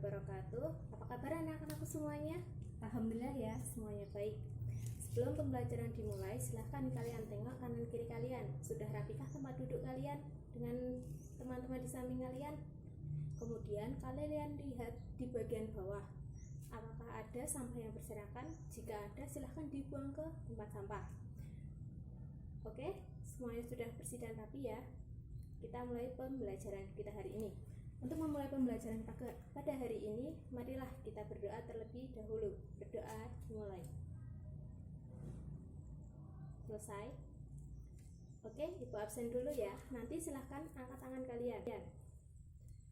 wabarakatuh. Apa kabar anak-anakku semuanya? Alhamdulillah ya, semuanya baik. Sebelum pembelajaran dimulai, silahkan kalian tengok kanan kiri kalian. Sudah rapikah tempat duduk kalian dengan teman-teman di samping kalian? Kemudian kalian lihat di bagian bawah. Apakah ada sampah yang berserakan? Jika ada, silahkan dibuang ke tempat sampah. Oke, semuanya sudah bersih dan rapi ya. Kita mulai pembelajaran kita hari ini. Untuk memulai pembelajaran pada hari ini, marilah kita berdoa terlebih dahulu. Berdoa dimulai. Selesai. Oke, Ibu absen dulu ya. Nanti silahkan angkat tangan kalian.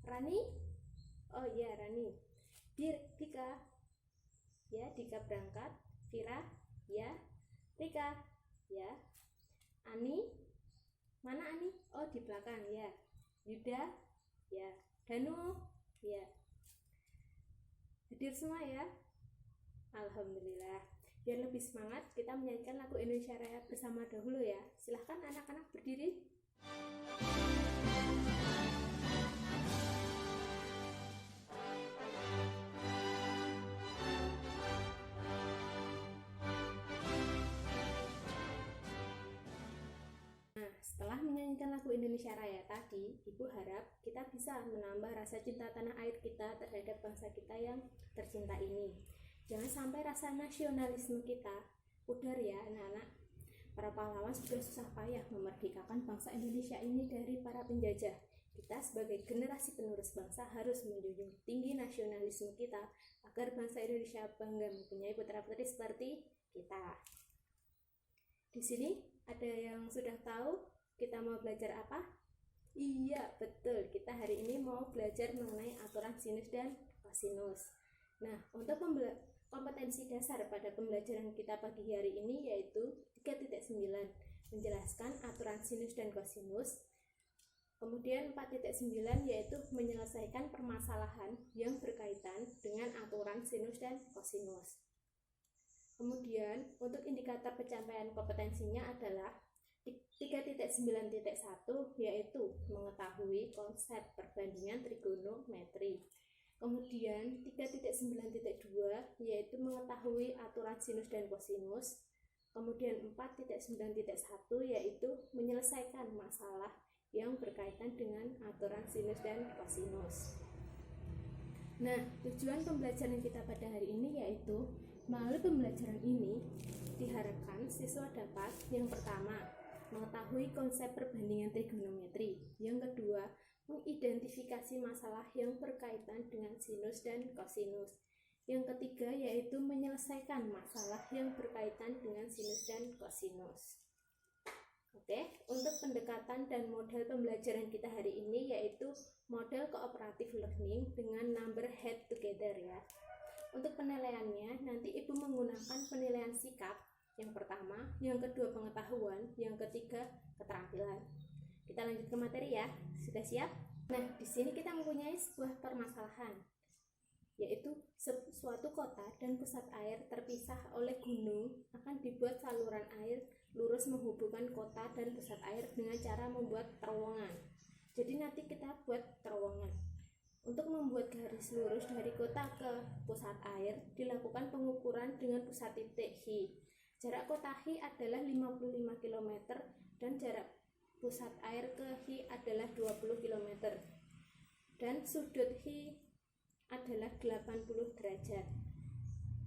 Rani? Oh iya, Rani. Dika? Ya, Dika berangkat. Vira? Ya. Rika? Ya. Ani? Mana Ani? Oh, di belakang ya. Yuda? Ya. Danu? Ya. Hadir semua ya. Alhamdulillah. Biar lebih semangat, kita menyanyikan lagu Indonesia Raya bersama dahulu ya. Silahkan anak-anak berdiri. Setelah menyanyikan lagu Indonesia Raya tadi, Ibu harap kita bisa menambah rasa cinta tanah air kita terhadap bangsa kita yang tercinta ini. Jangan sampai rasa nasionalisme kita pudar ya anak-anak. Para pahlawan sudah susah payah memerdekakan bangsa Indonesia ini dari para penjajah. Kita sebagai generasi penerus bangsa harus menjunjung tinggi nasionalisme kita agar bangsa Indonesia bangga mempunyai putra-putri seperti kita. Di sini ada yang sudah tahu kita mau belajar apa? Iya, betul. Kita hari ini mau belajar mengenai aturan sinus dan kosinus. Nah, untuk kompetensi dasar pada pembelajaran kita pagi hari ini yaitu 3.9, menjelaskan aturan sinus dan kosinus. Kemudian 4.9 yaitu menyelesaikan permasalahan yang berkaitan dengan aturan sinus dan kosinus. Kemudian untuk indikator pencapaian kompetensinya adalah 3.9.1 yaitu mengetahui konsep perbandingan trigonometri. Kemudian 3.9.2 yaitu mengetahui aturan sinus dan kosinus. Kemudian 4.9.1 yaitu menyelesaikan masalah yang berkaitan dengan aturan sinus dan kosinus. Nah, tujuan pembelajaran kita pada hari ini yaitu melalui pembelajaran ini diharapkan siswa dapat yang pertama mengetahui konsep perbandingan trigonometri, yang kedua mengidentifikasi masalah yang berkaitan dengan sinus dan kosinus, yang ketiga yaitu menyelesaikan masalah yang berkaitan dengan sinus dan kosinus. Oke, untuk pendekatan dan model pembelajaran kita hari ini yaitu model cooperative learning dengan number head together ya. Untuk penilaiannya nanti Ibu menggunakan penilaian sikap yang pertama, yang kedua pengetahuan, yang ketiga keterampilan. Kita lanjut ke materi ya. Sudah siap? Nah, di sini kita mempunyai sebuah permasalahan, yaitu suatu kota dan pusat air terpisah oleh gunung akan dibuat saluran air lurus menghubungkan kota dan pusat air dengan cara membuat terowongan. Jadi nanti kita buat terowongan. Untuk membuat garis lurus dari kota ke pusat air dilakukan pengukuran dengan pusat titik H. Jarak kota H adalah 55 km dan jarak pusat air ke H adalah 20 km. Dan sudut H adalah 80 derajat.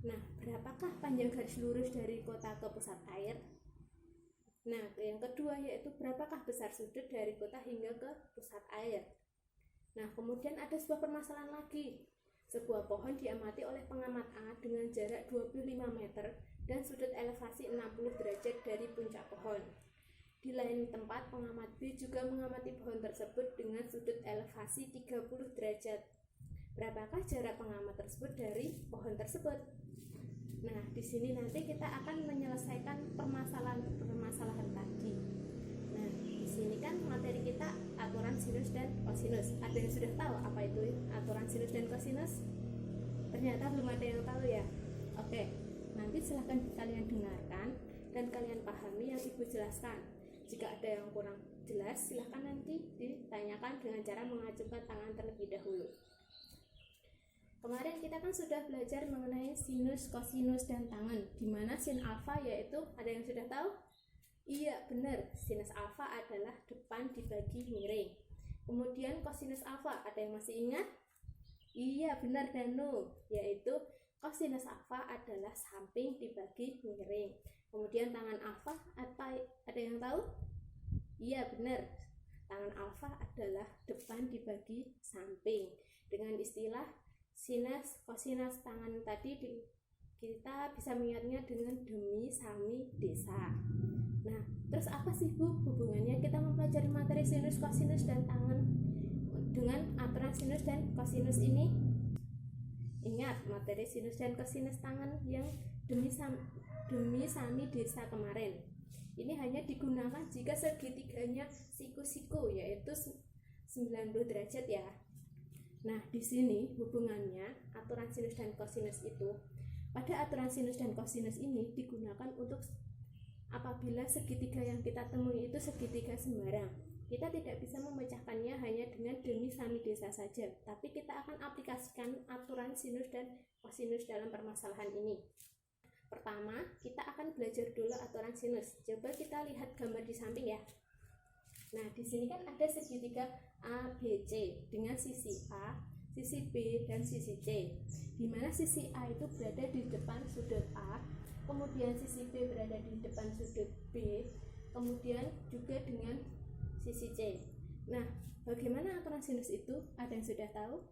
Nah, berapakah panjang garis lurus dari kota ke pusat air? Nah, yang kedua yaitu berapakah besar sudut dari kota hingga ke pusat air? Nah, kemudian ada sebuah permasalahan lagi. Sebuah pohon diamati oleh pengamat A dengan jarak 25 meter dan sudut elevasi 60 derajat dari puncak pohon. Di lain tempat, pengamat B juga mengamati pohon tersebut dengan sudut elevasi 30 derajat. Berapakah jarak pengamat tersebut dari pohon tersebut? Nah, di sini nanti kita akan menyelesaikan permasalahan tadi. Nah, di sini kan materi kita aturan sinus dan kosinus. Ada yang sudah tahu apa itu aturan sinus dan kosinus? Ternyata belum ada yang tahu ya. Oke, nanti silahkan kalian dengarkan dan kalian pahami yang Ibu jelaskan. Jika ada yang kurang jelas, silahkan nanti ditanyakan dengan cara mengacungkan tangan terlebih dahulu. Kemarin kita kan sudah belajar mengenai sinus, kosinus, dan tangen, di mana sin alfa yaitu, ada yang sudah tahu? Iya, benar, sinus alfa adalah depan dibagi miring. Kemudian kosinus alfa, ada yang masih ingat? Iya, benar Danu, yaitu kosinus alfa adalah samping dibagi miring. Kemudian tangan alfa, ada yang tahu? Iya, benar, tangan alfa adalah depan dibagi samping. Dengan istilah sinus, kosinus tangan tadi kita bisa mengingatnya dengan demi, sami, desa. Nah, terus apa sih Bu hubungannya kita mempelajari materi sinus, kosinus, dan tangan dengan aturan sinus dan kosinus ini? Ingat materi sinus dan kosinus tangan yang demi, sami, desa kemarin. Ini hanya digunakan jika segitiganya siku-siku, yaitu 90 derajat ya. Nah, di sini hubungannya aturan sinus dan kosinus itu, pada aturan sinus dan kosinus ini digunakan untuk apabila segitiga yang kita temui itu segitiga sembarang. Kita tidak bisa memecahkannya hanya dengan demi, sami, desa saja, tapi kita akan aplikasikan aturan sinus dan kosinus dalam permasalahan ini. Pertama, kita akan belajar dulu aturan sinus. Coba kita lihat gambar di samping ya. Nah, di sini kan ada segitiga ABC dengan sisi A, sisi B, dan sisi C. Di mana sisi A itu berada di depan sudut A, kemudian sisi B berada di depan sudut B, kemudian juga dengan sisi C. Nah, bagaimana aturan sinus itu? Ada yang sudah tahu?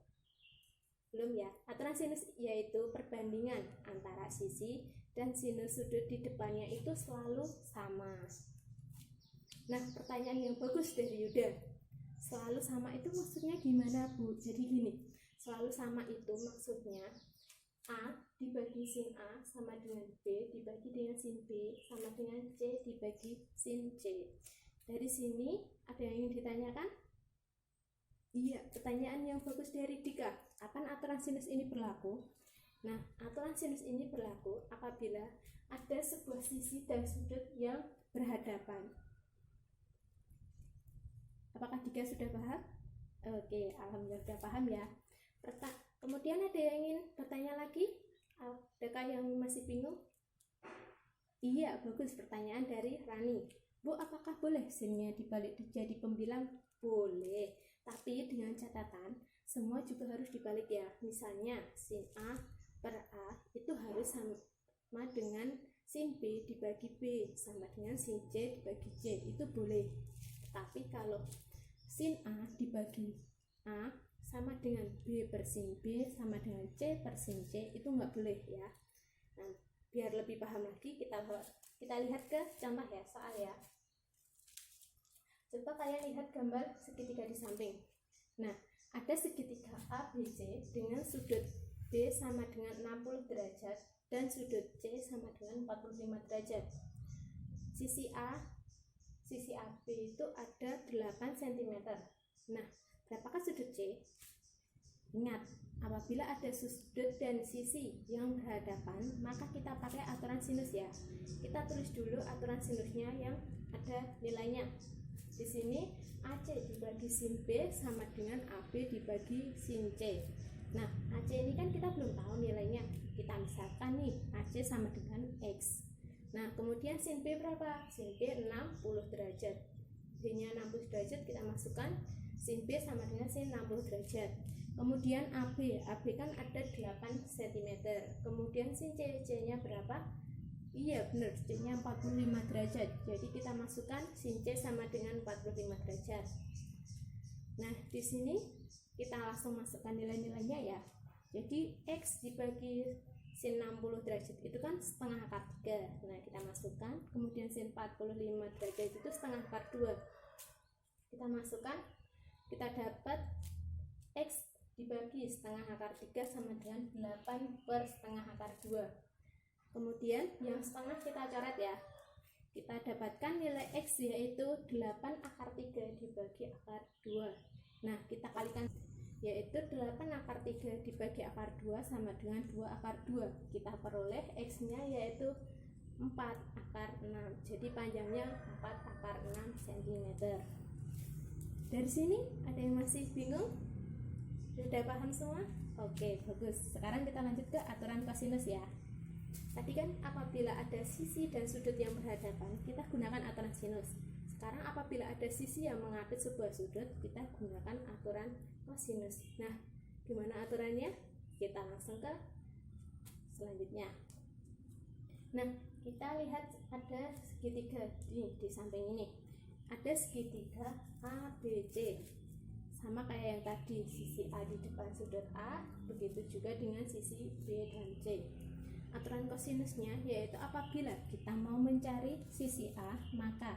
Belum ya? Aturan sinus yaitu perbandingan antara sisi dan sinus sudut di depannya itu selalu sama. Nah, pertanyaan yang bagus dari Yuda, selalu sama itu maksudnya gimana Bu? Jadi gini, selalu sama itu maksudnya A dibagi sin A sama dengan B dibagi dengan sin B sama dengan C dibagi sin C. Dari sini ada yang ingin ditanyakan? Iya, pertanyaan yang bagus dari Dika. Kapan aturan sinus ini berlaku? Nah, aturan sinus ini berlaku apabila ada sebuah sisi dan sudut yang berhadapan. Apakah Dika sudah paham? Oke, alhamdulillah sudah paham ya. Kemudian ada yang ingin bertanya lagi? Adakah yang masih bingung? Iya, bagus, pertanyaan dari Rani. Bu, apakah boleh sinnya dibalik jadi pembilang? Boleh, tapi dengan catatan semua juga harus dibalik ya. Misalnya sin A per A itu harus sama dengan sin B dibagi B sama dengan sin C dibagi C, itu boleh. Tapi kalau sin A dibagi A sama dengan B per sin B sama dengan C per sin C, itu nggak boleh ya. Nah, biar lebih paham lagi kita lihat ke contoh ya, soal ya. Coba kalian lihat gambar segitiga di samping. Nah, ada segitiga ABC dengan sudut B sama dengan 60 derajat dan sudut C sama dengan 45 derajat. Sisi AB itu ada 8 cm. Nah, berapakah sudut C? Ingat, apabila ada sudut dan sisi yang berhadapan, maka kita pakai aturan sinus ya. Kita tulis dulu aturan sinusnya yang ada nilainya. Di sini AC dibagi sin B sama dengan AB dibagi sin C. Nah, AC ini kan kita belum tahu nilainya. Kita misalkan nih, AC sama dengan X. Nah, kemudian sin B berapa? Sin B 60 derajat. B-nya 60 derajat, kita masukkan sin B sama dengan sin 60 derajat. Kemudian AB kan ada 8 cm. Kemudian sin C, C-nya berapa? Iya benar, C-nya 45 derajat. Jadi kita masukkan sin C sama dengan 45 derajat. Nah, di sini kita langsung masukkan nilai-nilainya ya. Jadi X dibagi sin 60 derajat itu kan setengah akar 3. Nah, kita masukkan. Kemudian sin 45 derajat itu setengah akar 2. Kita masukkan, kita dapat X dibagi setengah akar 3 sama dengan 8 per setengah akar 2. Kemudian yang setengah kita coret ya. Kita dapatkan nilai X yaitu 8 akar 3 dibagi akar 2. Nah, kita kalikan, yaitu 8 akar 3 dibagi akar 2 sama dengan 2 akar 2. Kita peroleh X-nya yaitu 4 akar 6. Jadi panjangnya 4 akar 6 cm. Dari sini ada yang masih bingung? Sudah paham semua? Oke, bagus. Sekarang kita lanjut ke aturan kosinus ya. Tadi kan apabila ada sisi dan sudut yang berhadapan, kita gunakan aturan sinus. Sekarang apabila ada sisi yang mengapit sebuah sudut, kita gunakan aturan kosinus. Nah, gimana aturannya? Kita langsung ke selanjutnya. Nah, kita lihat ada segitiga di samping ini. Ada segitiga ABC. Sama kayak yang tadi, sisi A di depan sudut A, begitu juga dengan sisi B dan C. Aturan kosinusnya yaitu apabila kita mau mencari sisi A, maka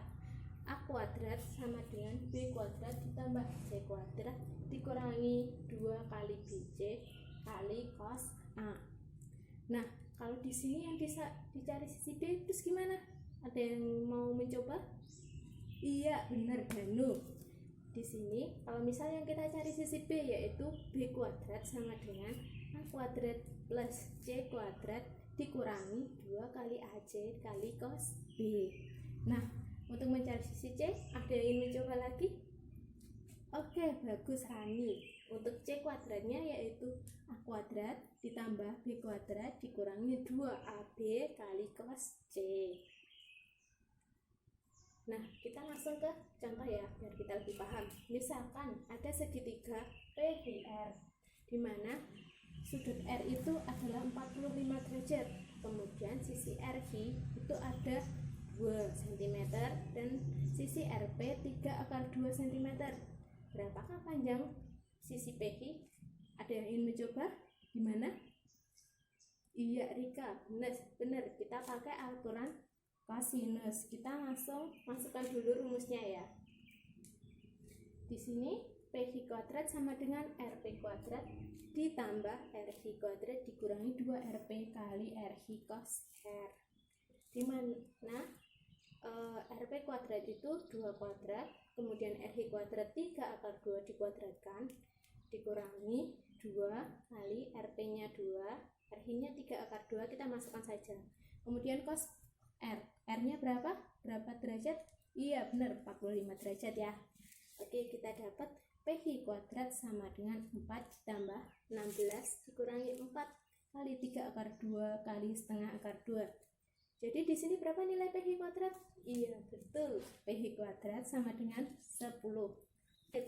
A kuadrat sama dengan B kuadrat ditambah C kuadrat dikurangi 2 kali BC kali cos A. Nah, kalau di sini yang dicari sisi B, terus gimana? Ada yang mau mencoba? Iya, benar Danu. Di sini kalau misalnya yang kita cari sisi B yaitu B kuadrat sama dengan A kuadrat plus C kuadrat dikurangi 2 kali AC kali cos B. Nah, untuk mencari sisi C, ada yang ingin mencoba lagi? Oke, bagus Rani. Untuk C kuadratnya yaitu A kuadrat ditambah B kuadrat dikurangi 2AB kali cos C. Nah, kita langsung ke contoh ya, biar kita lebih paham. Misalkan ada segitiga PQR, di mana sudut R itu adalah 45 derajat. Kemudian sisi RQ itu ada 2 cm dan sisi RP 3/2 cm. Berapakah panjang sisi PQ? Ada yang ingin mencoba? Gimana? Iya, Rika, benar. Kita pakai aturan kosinus. Kita langsung masukkan dulu rumusnya ya. Di sini PQ kuadrat sama dengan RP kuadrat ditambah RQ kuadrat dikurangi 2RP kali RQ cos R. Di mana RP kuadrat itu 2 kuadrat, kemudian RQ kuadrat 3/2 dikuadratkan dikurangi 2 kali RP-nya 2, RQ-nya 3/2 kita masukkan saja. Kemudian cos R-nya berapa? Berapa derajat? Iya benar, 45 derajat ya. Oke, kita dapat PQ kuadrat sama dengan 4 ditambah 16 dikurangi 4 kali 3/2 kali setengah akar 2. Jadi di sini berapa nilai PQ kuadrat? Iya, betul. PQ kuadrat sama dengan 10.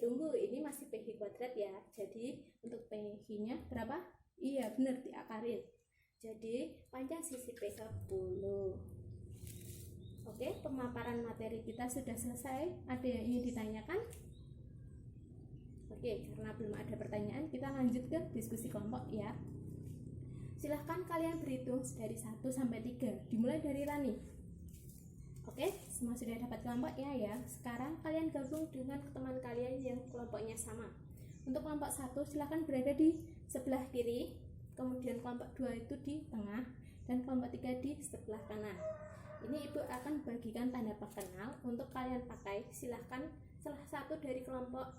Tunggu, ini masih PQ kuadrat ya. Jadi untuk PQ-nya berapa? Iya, benar, diakarin. Jadi panjang sisi P 10. Oke, pemaparan materi kita sudah selesai. Ada yang ingin ditanyakan? Oke, karena belum ada pertanyaan, kita lanjut ke diskusi kelompok ya. Silahkan kalian berhitung dari 1 sampai 3. Dimulai dari Rani. Oke, semua sudah dapat kelompoknya ya. Sekarang kalian gabung dengan teman kalian yang kelompoknya sama. Untuk kelompok 1 silahkan berada di sebelah kiri, kemudian kelompok 2 itu di tengah, dan kelompok 3 di sebelah kanan. Ini Ibu akan bagikan tanda pengenal untuk kalian pakai. Silahkan salah satu dari kelompok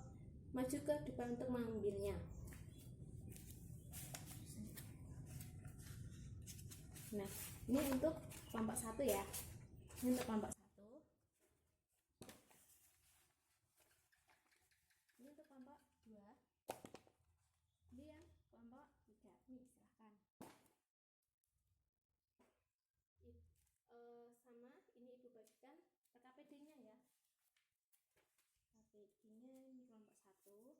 maju ke depan untuk mengambilnya. Nah, ini untuk kelompok 1 ya. Ini untuk kelompok 1. Ini untuk kelompok 2. Ini yang kelompok 3. Nih, silahkan. Sama, ini Ibu bagikan KPD-nya ya. KPD-nya ini kelompok 1.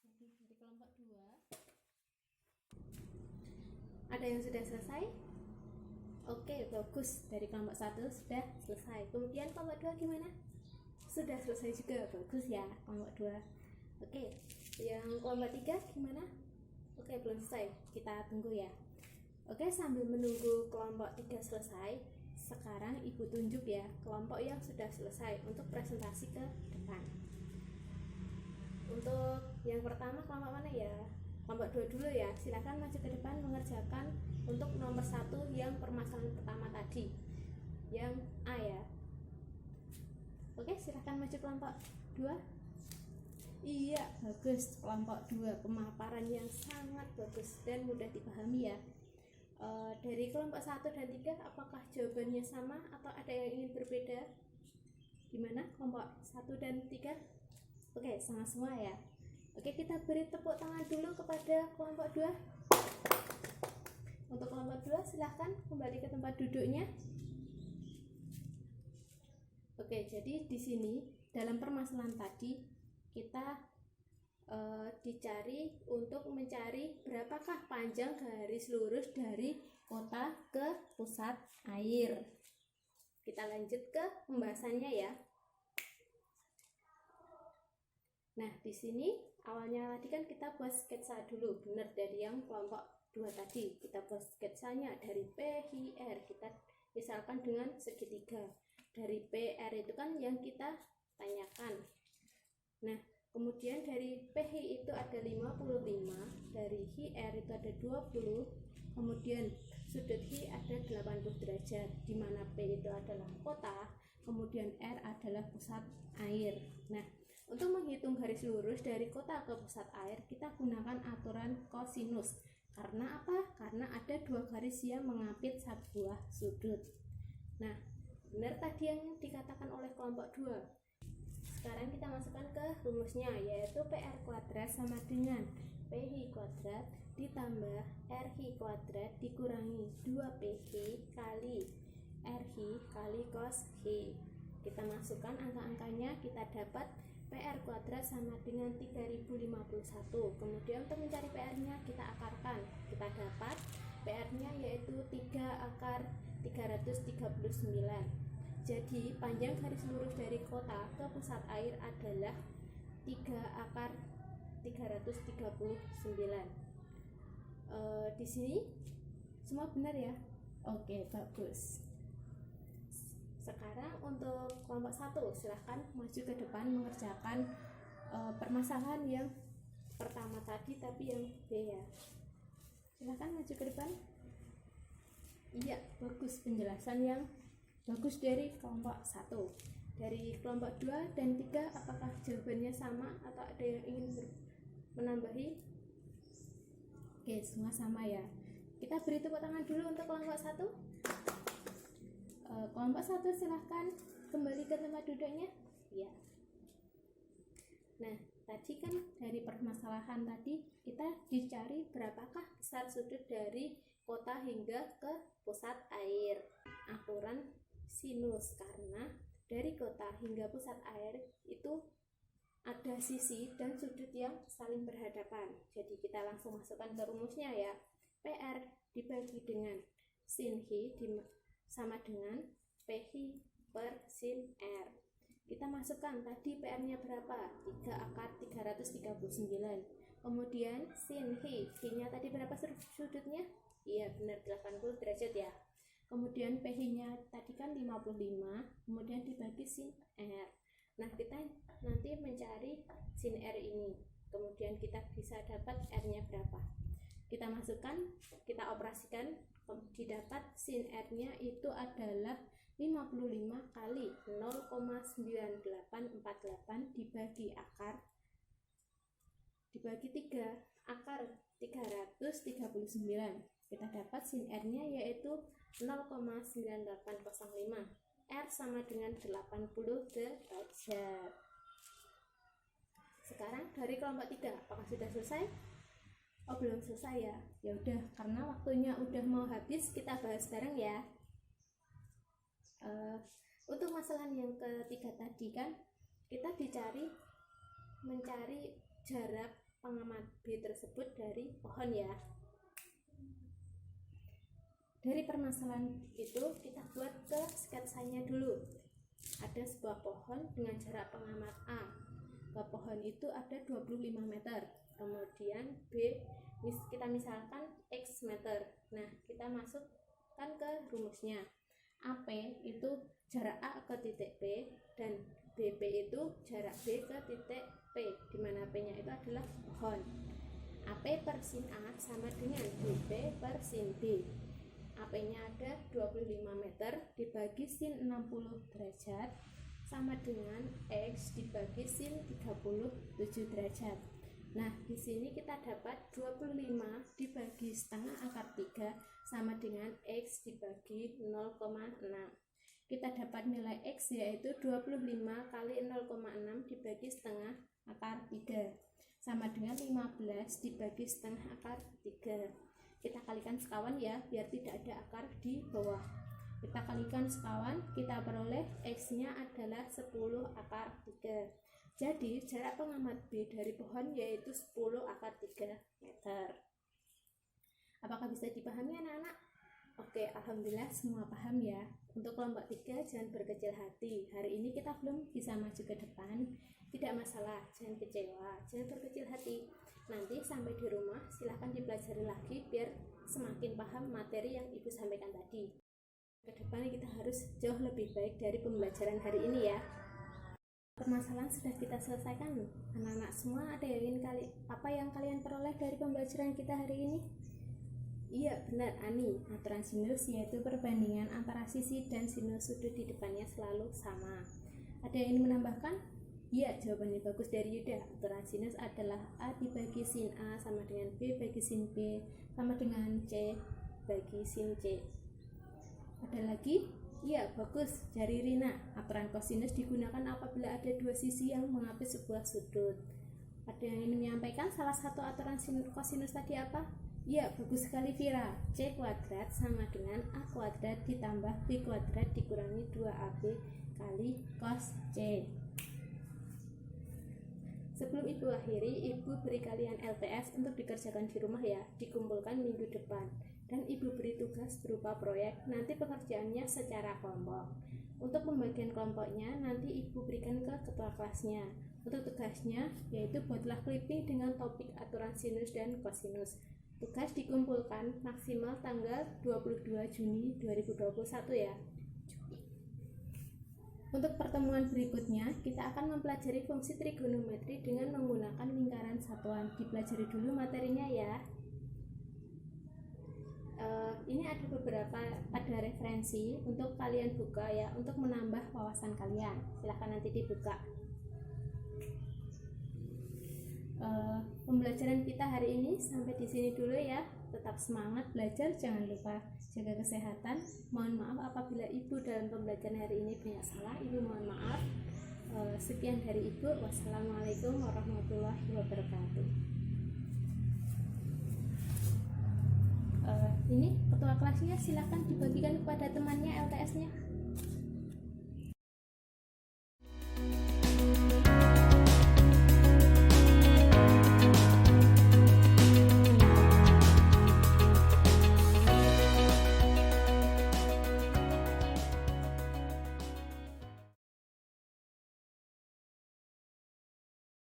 Jadi dari kelompok 2. Ada yang sudah selesai? Oke, bagus. Dari kelompok 1 sudah selesai. Kemudian kelompok 2 gimana? Sudah selesai juga. Bagus ya, kelompok 2. Oke, yang kelompok 3 gimana? Oke, belum selesai. Kita tunggu ya. Oke, sambil menunggu kelompok 3 selesai, sekarang Ibu tunjuk ya kelompok yang sudah selesai untuk presentasi ke depan. Untuk yang pertama kelompok mana ya? Kelompok 2 dulu ya. Silakan maju ke depan mengerjakan untuk nomor 1 yang permasalahan pertama tadi, yang A ya. Oke, silakan maju kelompok 2. Iya, bagus. Kelompok 2 pemaparan yang sangat bagus dan mudah dipahami ya. Dari kelompok 1 dan 3 apakah jawabannya sama atau ada yang ingin berbeda? Gimana kelompok 1 dan 3? Oke, sama semua ya. Oke, kita beri tepuk tangan dulu kepada kelompok 2. Untuk kelompok 2 silahkan kembali ke tempat duduknya. Oke, jadi di sini dalam permasalahan tadi kita dicari untuk mencari berapakah panjang garis lurus dari kota ke pusat air. Kita lanjut ke pembahasannya ya. Nah, di sini awalnya tadi kan kita buat sketsa dulu, benar, dari yang kelompok 2 tadi. Kita buat sketsanya dari P, H, R. Kita misalkan dengan segitiga. Dari P, R itu kan yang kita tanyakan. Nah, kemudian dari PH itu ada 55, dari HR itu ada 20, kemudian sudut H ada 80 derajat, di mana P itu adalah kota, kemudian R adalah pusat air. Nah, untuk menghitung garis lurus dari kota ke pusat air, kita gunakan aturan kosinus. Karena apa? Karena ada dua garis yang mengapit satu buah sudut. Nah, benar tadi yang dikatakan oleh kelompok 2. Sekarang kita masukkan ke rumusnya, yaitu PR kuadrat sama dengan PH kuadrat ditambah RH kuadrat dikurangi 2PH kali RH kali cos H. Kita masukkan angka-angkanya, kita dapat PR kuadrat sama dengan 3051. Kemudian untuk mencari PR-nya kita akarkan. Kita dapat PR-nya yaitu 3 akar 339. Jadi panjang garis lurus dari kota ke pusat air adalah 3 akar 339. Di sini semua benar ya? Oke, bagus. Sekarang untuk kelompok 1 silahkan maju ke depan mengerjakan permasalahan yang pertama tadi tapi yang B ya. Silahkan maju ke depan. Iya, bagus, penjelasan yang bagus dari kelompok 1. Dari kelompok 2 dan 3 apakah jawabannya sama atau ada yang ingin menambahi? Oke, semua sama ya. Kita beri tepuk tangan dulu untuk kelompok 1. Kelompok 1 silahkan kembali ke tempat duduknya. Ya. Nah, tadi kan dari permasalahan tadi kita dicari berapakah besar sudut dari kota hingga ke pusat air. Aturan sinus, karena dari kota hingga pusat air itu ada sisi dan sudut yang saling berhadapan. Jadi kita langsung masukkan ke rumusnya ya. PR dibagi dengan sin H sama dengan PH per sin R. Kita masukkan tadi PR-nya berapa? 3 akar 339. Kemudian sin H-nya tadi berapa sudutnya? Iya benar, 80 derajat ya. Kemudian PH-nya tadi kan 55, kemudian dibagi sin R. Nah, kita nanti mencari sin R ini. Kemudian kita bisa dapat R-nya berapa. Kita masukkan, kita operasikan, didapat sin R-nya itu adalah 55 kali 0,9848 dibagi akar dibagi 3, akar 339. Kita dapat sin R-nya yaitu 0,9805. R sama dengan 80 derajat. Sekarang dari kelompok 3, apakah sudah selesai? Oh, belum selesai ya. Ya udah, karena waktunya udah mau habis, kita bahas bareng ya. Untuk masalah yang ketiga tadi kan kita mencari jarak pengamat B tersebut dari pohon ya. Dari permasalahan itu kita buat ke sketsanya dulu. Ada sebuah pohon dengan jarak pengamat A. Ke pohon itu ada 25 meter. Kemudian B kita misalkan X meter. Nah, kita masukkan ke rumusnya. AP itu jarak A ke titik P dan BP itu jarak B ke titik P, di mana P-nya itu adalah pohon. AP per sin A sama dengan BP per sin B. AP-nya ada 25 meter dibagi sin 60 derajat sama dengan X dibagi sin 37 derajat. Nah, di sini kita dapat 25 dibagi setengah akar 3 sama dengan X dibagi 0,6. Kita dapat nilai X yaitu 25 kali 0,6 dibagi setengah akar 3. sama dengan 15 dibagi setengah akar 3. Kita kalikan sekawan ya, biar tidak ada akar di bawah. Kita kalikan sekawan, kita peroleh X-nya adalah 10 akar 3. Jadi jarak pengamat B dari pohon yaitu 10 akar 3 meter. Apakah bisa dipahami anak-anak? Oke, alhamdulillah semua paham ya. Untuk kelompok 3 jangan berkecil hati. Hari ini kita belum bisa maju ke depan. Tidak masalah, jangan kecewa, jangan berkecil hati. Nanti sampai di rumah silahkan dipelajari lagi biar semakin paham materi yang Ibu sampaikan tadi. Ke depan kita harus jauh lebih baik dari pembelajaran hari ini ya. Permasalahan sudah kita selesaikan. Anak-anak semua ada yang ingin apa yang kalian peroleh dari pembelajaran kita hari ini? Iya, benar Ani. Aturan sinus yaitu perbandingan antara sisi dan sinus sudut di depannya selalu sama. Ada yang ingin menambahkan? Iya, jawabannya bagus dari Yuda. Aturan sinus adalah A dibagi sin A sama dengan B bagi sin B sama dengan C bagi sin C. Ada lagi? Iya, bagus dari Rina. Aturan kosinus digunakan apabila ada dua sisi yang mengapit sebuah sudut. Ada yang ingin menyampaikan salah satu aturan kosinus tadi apa? Iya, bagus sekali Vira. C kuadrat sama dengan A kuadrat ditambah B kuadrat dikurangi 2AB kali cos C. Sebelum Ibu akhiri, Ibu beri kalian LTS untuk dikerjakan di rumah ya, dikumpulkan minggu depan. Dan Ibu beri tugas berupa proyek, nanti pekerjaannya secara kelompok. Untuk pembagian kelompoknya, nanti Ibu berikan ke ketua kelasnya. Untuk tugasnya, yaitu buatlah clipping dengan topik aturan sinus dan kosinus. Tugas dikumpulkan maksimal tanggal 22 Juni 2021 ya. Untuk pertemuan berikutnya, kita akan mempelajari fungsi trigonometri dengan menggunakan lingkaran satuan. Dipelajari dulu materinya ya. Ini ada referensi untuk kalian buka ya, untuk menambah wawasan kalian. Silahkan nanti dibuka. Pembelajaran kita hari ini sampai di sini dulu ya. Tetap semangat belajar, jangan lupa jaga kesehatan. Mohon maaf apabila Ibu dalam pembelajaran hari ini banyak salah. Ibu mohon maaf. Sekian dari Ibu. Wassalamualaikum warahmatullahi wabarakatuh. Ini ketua kelasnya silahkan dibagikan kepada temannya LTS-nya.